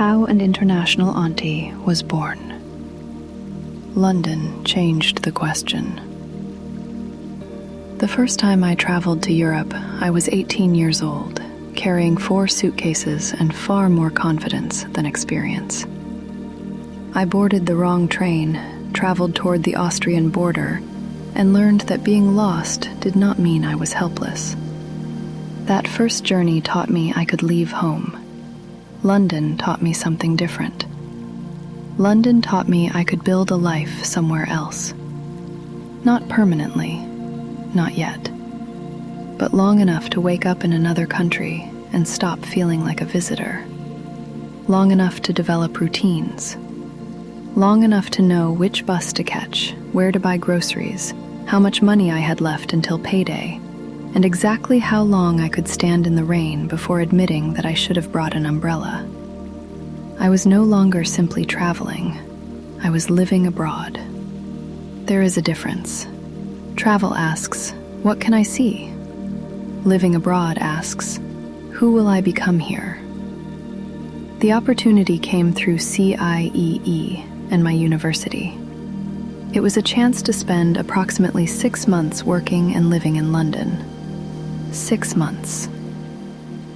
how an international auntie was born. London changed the question. The first time I traveled to Europe, I was 18 years old, carrying 4 suitcases and far more confidence than experience. I boarded the wrong train, traveled toward the Austrian border, and learned that being lost did not mean I was helpless. That first journey taught me I could leave home. London taught me something different. London taught me I could build a life somewhere else. Not permanently, not yet, but long enough to wake up in another country and stop feeling like a visitor. Long enough to develop routines. Long enough to know which bus to catch, where to buy groceries, how much money I had left until payday, and exactly how long I could stand in the rain before admitting that I should have brought an umbrella. I was no longer simply traveling. I was living abroad. There is a difference. Travel asks, what can I see? Living abroad asks, who will I become here? The opportunity came through CIEE and my university. It was a chance to spend approximately 6 months working and living in London. 6 months.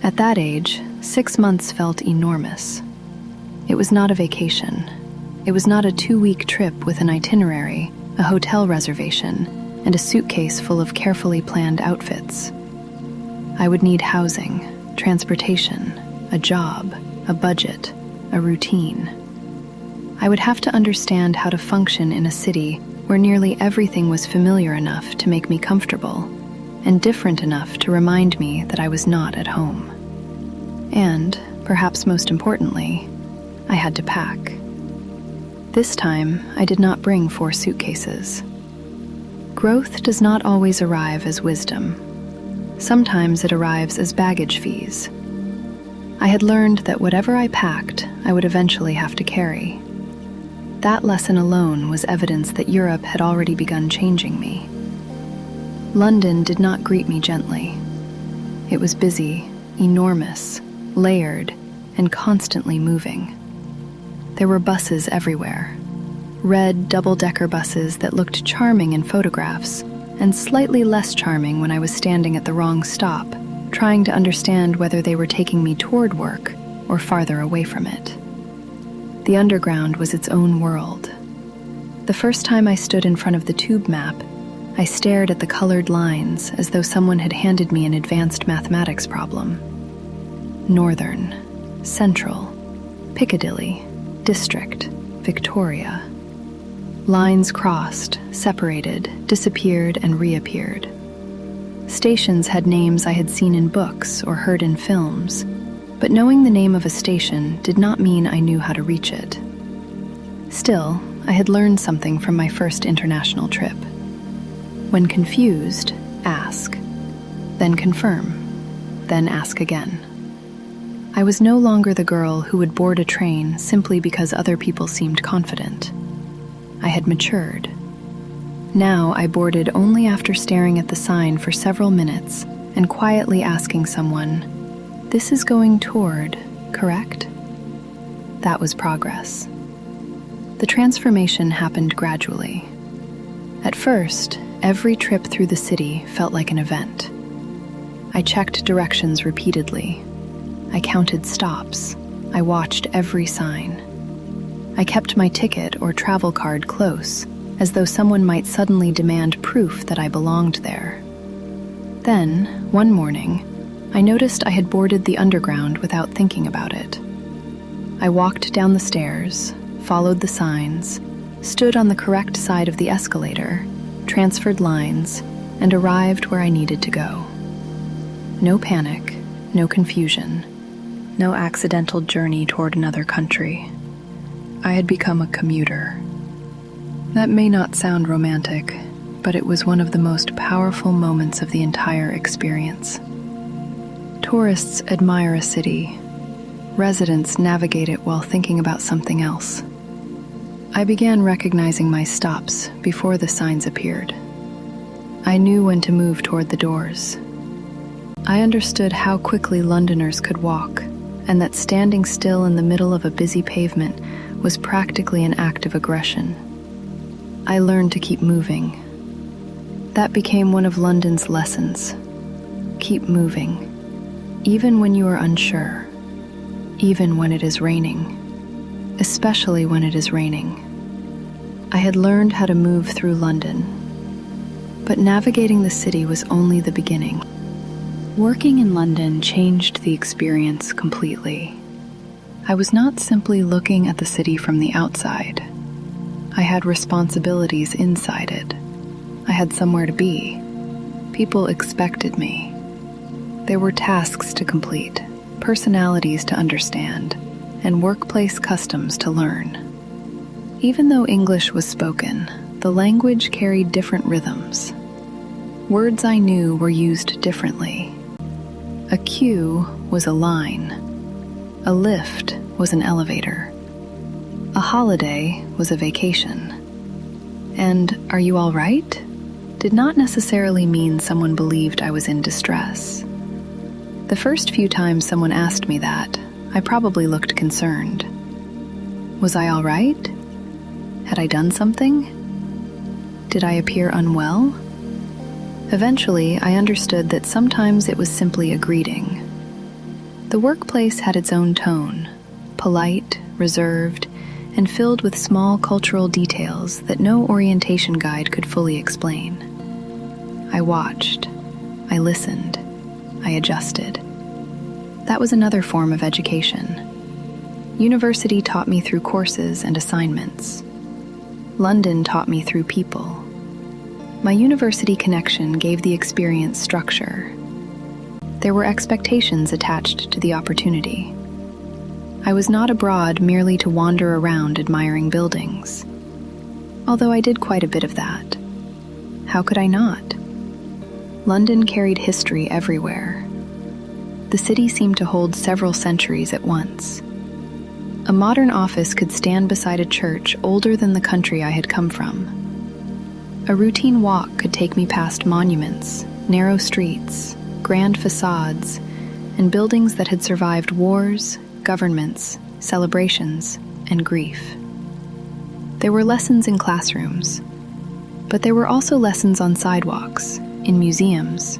At that age, 6 months felt enormous. It was not a vacation. It was not a 2-week trip with an itinerary, a hotel reservation, and a suitcase full of carefully planned outfits. I would need housing, transportation, a job, a budget, a routine. I would have to understand how to function in a city where nearly everything was familiar enough to make me comfortable, and different enough to remind me that I was not at home. And, perhaps most importantly, I had to pack. This time, I did not bring 4 suitcases. Growth does not always arrive as wisdom. Sometimes it arrives as baggage fees. I had learned that whatever I packed, I would eventually have to carry. That lesson alone was evidence that Europe had already begun changing me. London did not greet me gently. It was busy, enormous, layered, and constantly moving. There were buses everywhere. Red double-decker buses that looked charming in photographs, and slightly less charming when I was standing at the wrong stop, trying to understand whether they were taking me toward work or farther away from it. The underground was its own world. The first time I stood in front of the tube map, I stared at the colored lines as though someone had handed me an advanced mathematics problem. Northern, Central, Piccadilly, District, Victoria. Lines crossed, separated, disappeared, and reappeared. Stations had names I had seen in books or heard in films, but knowing the name of a station did not mean I knew how to reach it. Still, I had learned something from my first international trip. When confused, ask. Then confirm. Then ask again. I was no longer the girl who would board a train simply because other people seemed confident. I had matured. Now I boarded only after staring at the sign for several minutes and quietly asking someone, "This is going toward, correct?" That was progress. The transformation happened gradually. At first, every trip through the city felt like an event. I checked directions repeatedly. I counted stops. I watched every sign. I kept my ticket or travel card close, as though someone might suddenly demand proof that I belonged there. Then, one morning, I noticed I had boarded the underground without thinking about it. I walked down the stairs, followed the signs, stood on the correct side of the escalator, transferred lines, and arrived where I needed to go. No panic, no confusion, no accidental journey toward another country. I had become a commuter. That may not sound romantic, but it was one of the most powerful moments of the entire experience. Tourists admire a city. Residents navigate it while thinking about something else. I began recognizing my stops before the signs appeared. I knew when to move toward the doors. I understood how quickly Londoners could walk and that standing still in the middle of a busy pavement was practically an act of aggression. I learned to keep moving. That became one of London's lessons. Keep moving, even when you are unsure, even when it is raining, especially when it is raining. I had learned how to move through London, but navigating the city was only the beginning. Working in London changed the experience completely. I was not simply looking at the city from the outside. I had responsibilities inside it. I had somewhere to be. People expected me. There were tasks to complete, personalities to understand, and workplace customs to learn. Even though English was spoken, the language carried different rhythms. Words I knew were used differently. A queue was a line. A lift was an elevator. A holiday was a vacation. And "Are you all right?" did not necessarily mean someone believed I was in distress. The first few times someone asked me that, I probably looked concerned. Was I all right? Had I done something? Did I appear unwell? Eventually, I understood that sometimes it was simply a greeting. The workplace had its own tone, polite, reserved, and filled with small cultural details that no orientation guide could fully explain. I watched, I listened, I adjusted. That was another form of education. University taught me through courses and assignments. London taught me through people. My university connection gave the experience structure. There were expectations attached to the opportunity. I was not abroad merely to wander around admiring buildings. Although I did quite a bit of that. How could I not? London carried history everywhere. The city seemed to hold several centuries at once. A modern office could stand beside a church older than the country I had come from. A routine walk could take me past monuments, narrow streets, grand facades, and buildings that had survived wars, governments, celebrations, and grief. There were lessons in classrooms, but there were also lessons on sidewalks, in museums,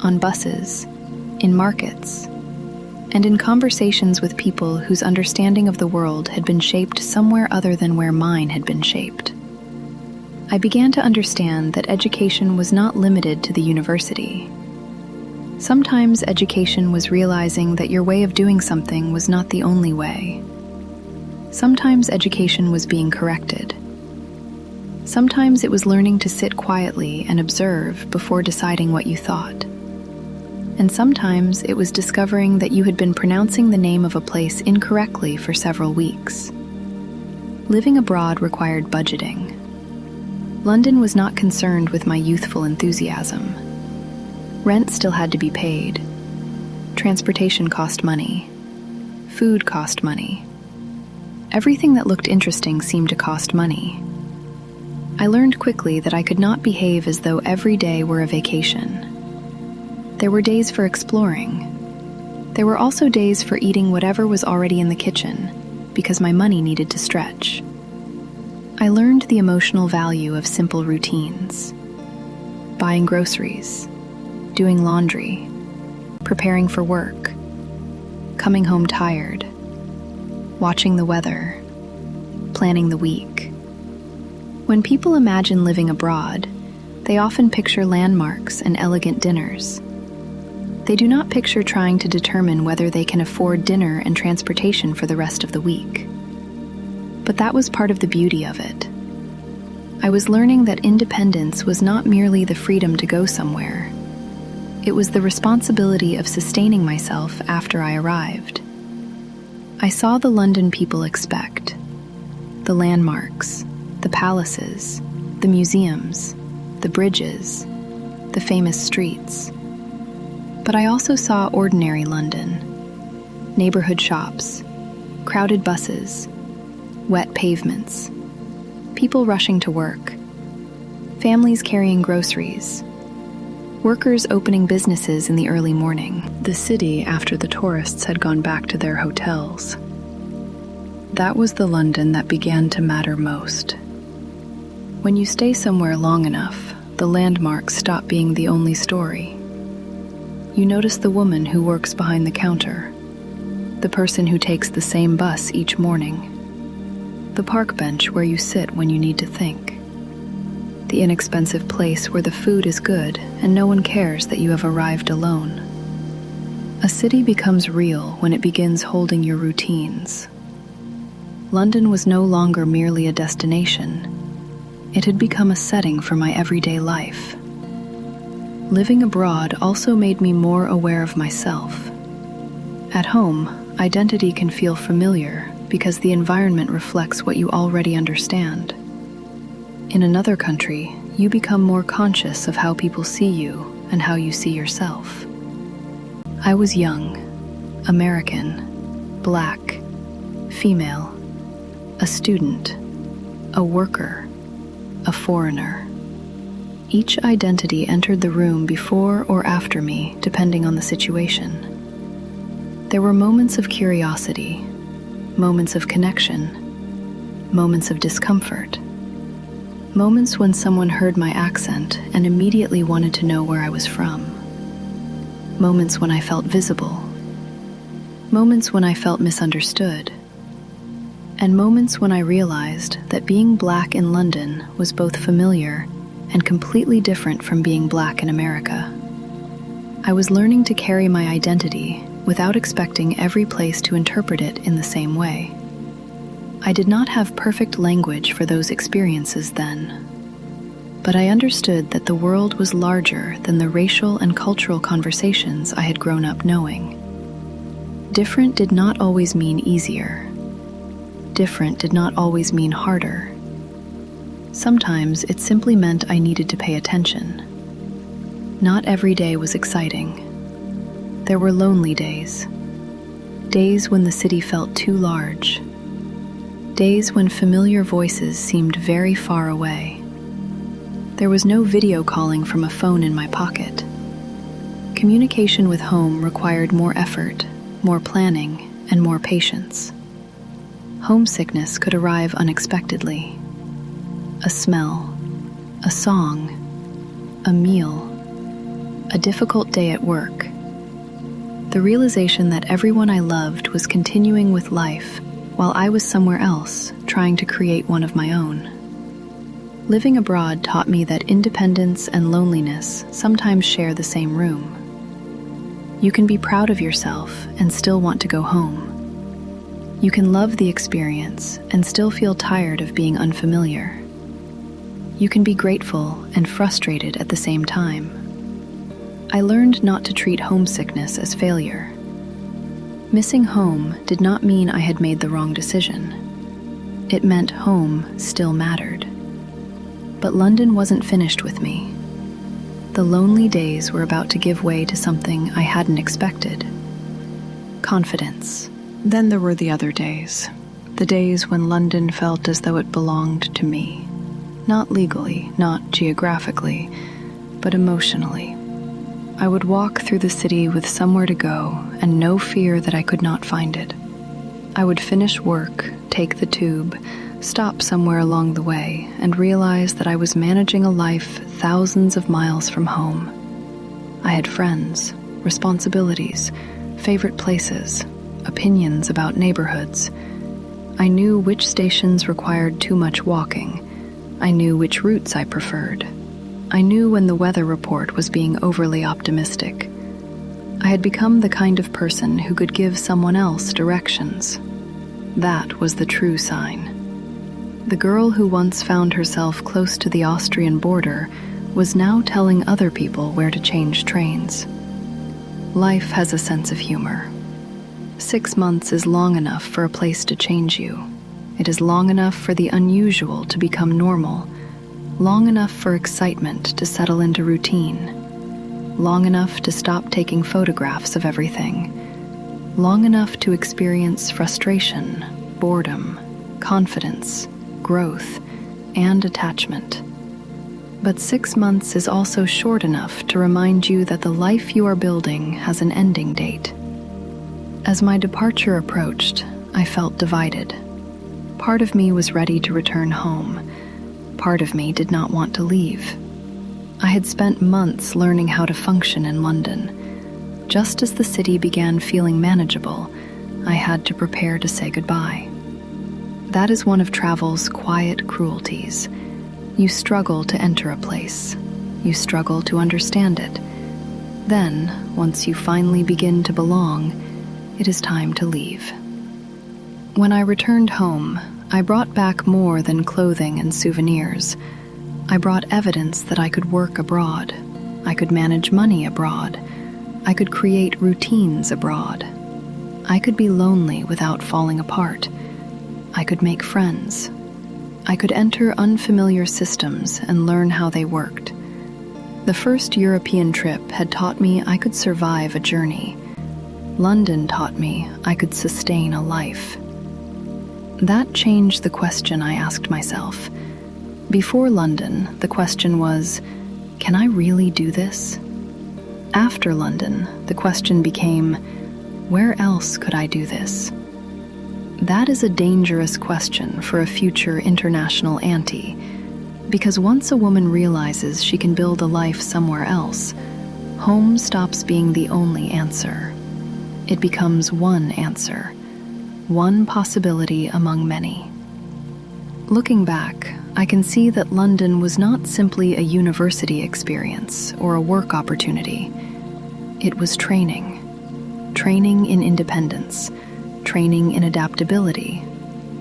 on buses, in markets, and in conversations with people whose understanding of the world had been shaped somewhere other than where mine had been shaped. I began to understand that education was not limited to the university. Sometimes education was realizing that your way of doing something was not the only way. Sometimes education was being corrected. Sometimes it was learning to sit quietly and observe before deciding what you thought. And sometimes it was discovering that you had been pronouncing the name of a place incorrectly for several weeks. Living abroad required budgeting. London was not concerned with my youthful enthusiasm. Rent still had to be paid. Transportation cost money. Food cost money. Everything that looked interesting seemed to cost money. I learned quickly that I could not behave as though every day were a vacation. There were days for exploring. There were also days for eating whatever was already in the kitchen, because my money needed to stretch. I learned the emotional value of simple routines. Buying groceries, doing laundry, preparing for work, coming home tired, watching the weather, planning the week. When people imagine living abroad, they often picture landmarks and elegant dinners. They do not picture trying to determine whether they can afford dinner and transportation for the rest of the week. But that was part of the beauty of it. I was learning that independence was not merely the freedom to go somewhere. It was the responsibility of sustaining myself after I arrived. I saw the London people expect. The landmarks, the palaces, the museums, the bridges, the famous streets. But I also saw ordinary London. Neighborhood shops, crowded buses, wet pavements, people rushing to work, families carrying groceries, Workers opening businesses in the early morning. The city after the tourists had gone back to their hotels. That was the London that began to matter most. When you stay somewhere long enough, the landmarks stop being the only story. You notice the woman who works behind the counter, the person who takes the same bus each morning, the park bench where you sit when you need to think, the inexpensive place where the food is good and no one cares that you have arrived alone. A city becomes real when it begins holding your routines. London was no longer merely a destination. It had become a setting for my everyday life. Living abroad also made me more aware of myself. At home, identity can feel familiar because the environment reflects what you already understand. In another country, you become more conscious of how people see you and how you see yourself. I was young, American, black, female, a student, a worker, a foreigner. Each identity entered the room before or after me, depending on the situation. There were moments of curiosity, moments of connection, moments of discomfort, moments when someone heard my accent and immediately wanted to know where I was from, moments when I felt visible, moments when I felt misunderstood, and moments when I realized that being black in London was both familiar and completely different from being black in America. I was learning to carry my identity without expecting every place to interpret it in the same way. I did not have perfect language for those experiences then, but I understood that the world was larger than the racial and cultural conversations I had grown up knowing. Different did not always mean easier. Different did not always mean harder. Sometimes it simply meant I needed to pay attention. Not every day was exciting. There were lonely days. Days when the city felt too large. Days when familiar voices seemed very far away. There was no video calling from a phone in my pocket. Communication with home required more effort, more planning, and more patience. Homesickness could arrive unexpectedly. A smell, a song, a meal, a difficult day at work. The realization that everyone I loved was continuing with life while I was somewhere else, trying to create one of my own. Living abroad taught me that independence and loneliness sometimes share the same room. You can be proud of yourself and still want to go home. You can love the experience and still feel tired of being unfamiliar. You can be grateful and frustrated at the same time. I learned not to treat homesickness as failure. Missing home did not mean I had made the wrong decision. It meant home still mattered. But London wasn't finished with me. The lonely days were about to give way to something I hadn't expected. Confidence. Then there were the other days. The days when London felt as though it belonged to me. Not legally, not geographically, but emotionally. I would walk through the city with somewhere to go and no fear that I could not find it. I would finish work, take the tube, stop somewhere along the way, and realize that I was managing a life thousands of miles from home. I had friends, responsibilities, favorite places, opinions about neighborhoods. I knew which stations required too much walking. I knew which routes I preferred. I knew when the weather report was being overly optimistic. I had become the kind of person who could give someone else directions. That was the true sign. The girl who once found herself close to the Austrian border was now telling other people where to change trains. Life has a sense of humor. 6 months is long enough for a place to change you. It is long enough for the unusual to become normal. Long enough for excitement to settle into routine. Long enough to stop taking photographs of everything. Long enough to experience frustration, boredom, confidence, growth, and attachment. But 6 months is also short enough to remind you that the life you are building has an ending date. As my departure approached, I felt divided. Part of me was ready to return home. Part of me did not want to leave. I had spent months learning how to function in London. Just as the city began feeling manageable, I had to prepare to say goodbye. That is one of travel's quiet cruelties. You struggle to enter a place. You struggle to understand it. Then, once you finally begin to belong, it is time to leave. When I returned home, I brought back more than clothing and souvenirs. I brought evidence that I could work abroad. I could manage money abroad. I could create routines abroad. I could be lonely without falling apart. I could make friends. I could enter unfamiliar systems and learn how they worked. The first European trip had taught me I could survive a journey. London taught me I could sustain a life. That changed the question I asked myself. Before London, the question was, can I really do this? After London, the question became, where else could I do this? That is a dangerous question for a future international auntie, because once a woman realizes she can build a life somewhere else, home stops being the only answer. It becomes one answer, one possibility among many. Looking back, I can see that London was not simply a university experience or a work opportunity. It was training. Training in independence, training in adaptability,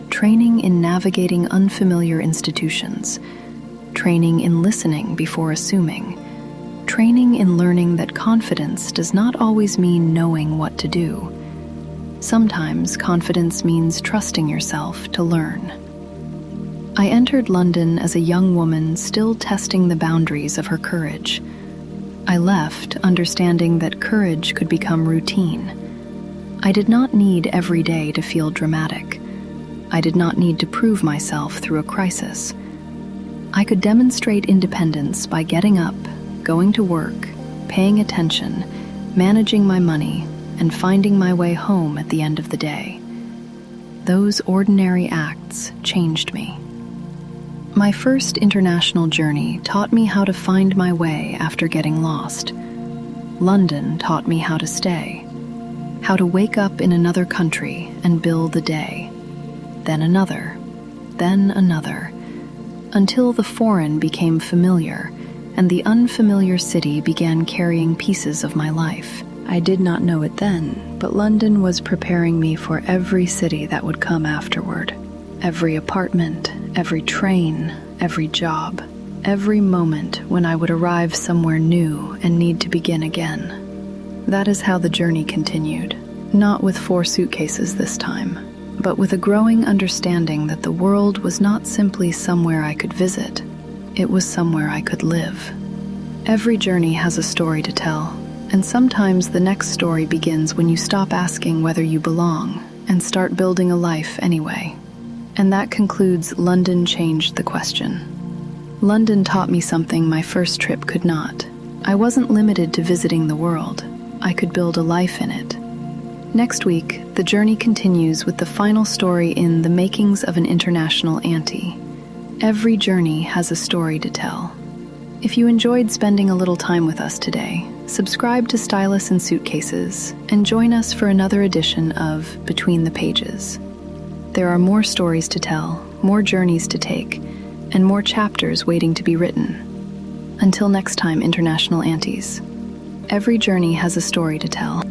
training in navigating unfamiliar institutions, training in listening before assuming, training in learning that confidence does not always mean knowing what to do. Sometimes confidence means trusting yourself to learn. I entered London as a young woman still testing the boundaries of her courage. I left understanding that courage could become routine. I did not need every day to feel dramatic. I did not need to prove myself through a crisis. I could demonstrate independence by getting up, going to work, paying attention, managing my money, and finding my way home at the end of the day. Those ordinary acts changed me. My first international journey taught me how to find my way after getting lost. London taught me how to stay, how to wake up in another country and build a day, then another, until the foreign became familiar and the unfamiliar city began carrying pieces of my life. I did not know it then, but London was preparing me for every city that would come afterward. Every apartment, every train, every job, every moment when I would arrive somewhere new and need to begin again. That is how the journey continued, not with 4 suitcases this time, but with a growing understanding that the world was not simply somewhere I could visit, it was somewhere I could live. Every journey has a story to tell, and sometimes the next story begins when you stop asking whether you belong and start building a life anyway. And that concludes London Changed the Question. London taught me something my first trip could not. I wasn't limited to visiting the world. I could build a life in it. Next week, the journey continues with the final story in The Makings of an International Auntie. Every journey has a story to tell. If you enjoyed spending a little time with us today, subscribe to Stylus Suitcases and join us for another edition of Between the Pages. There are more stories to tell, more journeys to take, and more chapters waiting to be written. Until next time, International Aunties, every journey has a story to tell.